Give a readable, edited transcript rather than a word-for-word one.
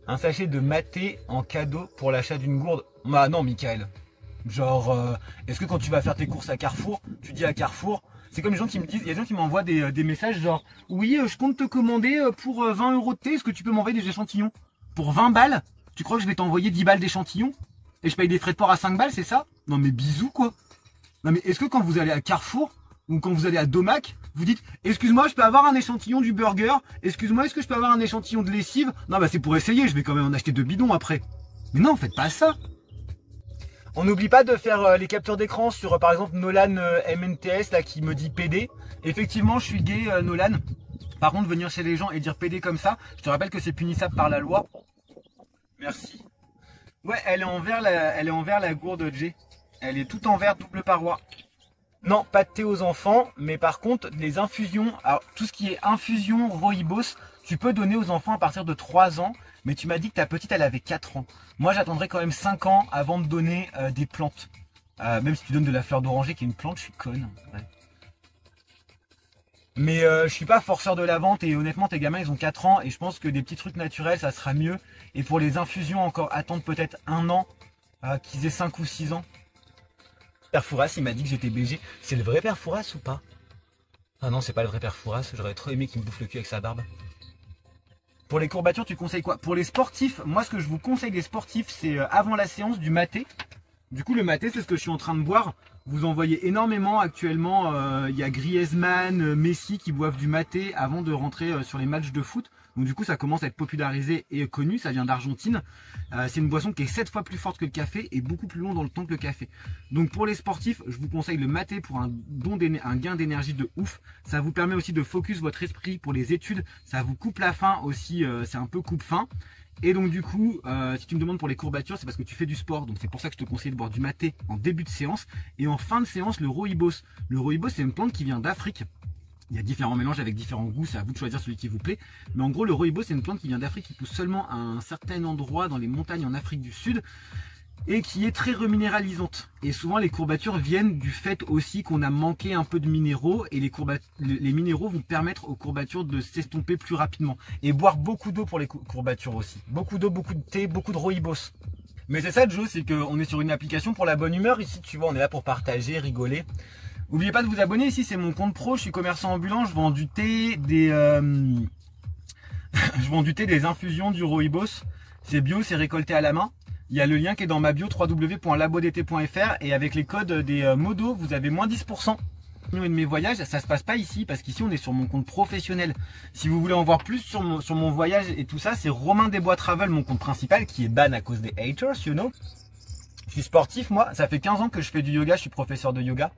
Un sachet de maté en cadeau pour l'achat d'une gourde. Bah non, Michael. Genre, est-ce que quand tu vas faire tes courses à Carrefour, tu dis à Carrefour, c'est comme les gens qui me disent, il y a des gens qui m'envoient des messages genre, oui, je compte te commander pour 20 euros de thé, est-ce que tu peux m'envoyer des échantillons? Pour 20 balles? Tu crois que je vais t'envoyer 10 balles d'échantillons? Et je paye des frais de port à 5 balles, c'est ça? Non mais bisous quoi. Non mais est-ce que quand vous allez à Carrefour, ou quand vous allez à Domac, vous dites, excuse-moi, je peux avoir un échantillon du burger? Excuse-moi, est-ce que je peux avoir un échantillon de lessive? Non bah c'est pour essayer, je vais quand même en acheter 2 bidons après. Mais non, faites pas ça. On n'oublie pas de faire les captures d'écran sur par exemple Nolan MNTS là qui me dit PD. Effectivement, je suis gay Nolan. Par contre, venir chez les gens et dire PD comme ça, je te rappelle que c'est punissable par la loi. Merci. Ouais, elle est en verre la gourde J. Elle est toute en verre double paroi. Non, pas de thé aux enfants, mais par contre, les infusions, alors tout ce qui est infusion, rooibos, tu peux donner aux enfants à partir de 3 ans, mais tu m'as dit que ta petite, elle avait 4 ans. Moi, j'attendrai quand même 5 ans avant de donner des plantes. Même si tu donnes de la fleur d'oranger qui est une plante, je suis conne. Ouais. Mais je suis pas forceur de la vente et honnêtement, tes gamins, ils ont 4 ans et je pense que des petits trucs naturels, ça sera mieux. Et pour les infusions, encore attendre peut-être 1 an, qu'ils aient 5 ou 6 ans. Père Fouras, il m'a dit que j'étais BG. C'est le vrai Père Fouras ou pas? Ah non, c'est pas le vrai Père Fouras. J'aurais trop aimé qu'il me bouffe le cul avec sa barbe. Pour les courbatures, tu conseilles quoi? Pour les sportifs, moi ce que je vous conseille des sportifs, c'est avant la séance du maté. Du coup, le maté, c'est ce que je suis en train de boire. Vous en voyez énormément actuellement. Il y a Griezmann, Messi qui boivent du maté avant de rentrer sur les matchs de foot. Donc du coup, ça commence à être popularisé et connu. Ça vient d'Argentine. C'est une boisson qui est 7 fois plus forte que le café et beaucoup plus long dans le temps que le café. Donc pour les sportifs, je vous conseille le maté pour un gain d'énergie de ouf. Ça vous permet aussi de focus votre esprit pour les études. Ça vous coupe la faim aussi. C'est un peu coupe-faim. Et donc du coup, si tu me demandes pour les courbatures, c'est parce que tu fais du sport. Donc c'est pour ça que je te conseille de boire du maté en début de séance. Et en fin de séance, le rooibos. Le rooibos, c'est une plante qui vient d'Afrique. Il y a différents mélanges avec différents goûts, c'est à vous de choisir celui qui vous plaît. Mais en gros, le rooibos, c'est une plante qui vient d'Afrique, qui pousse seulement à un certain endroit dans les montagnes en Afrique du Sud. Et qui est très reminéralisante. Et souvent les courbatures viennent du fait aussi qu'on a manqué un peu de minéraux et les minéraux vont permettre aux courbatures de s'estomper plus rapidement. Et boire beaucoup d'eau pour les courbatures aussi. Beaucoup d'eau, beaucoup de thé, beaucoup de rooibos. Mais c'est ça Joe, c'est qu'on est sur une application pour la bonne humeur ici, tu vois, on est là pour partager, rigoler. N'oubliez pas de vous abonner, ici c'est mon compte pro, je suis commerçant ambulant, je vends du thé, je vends du thé, des infusions, du rooibos. C'est bio, c'est récolté à la main. Il y a le lien qui est dans ma bio www.labodt.fr et avec les codes des modos, vous avez moins 10%. Et de mes voyages, ça se passe pas ici parce qu'ici on est sur mon compte professionnel. Si vous voulez en voir plus sur mon voyage et tout ça, c'est Romain Desbois Travel, mon compte principal qui est ban à cause des haters, you know. Je suis sportif moi, ça fait 15 ans que je fais du yoga, je suis professeur de yoga.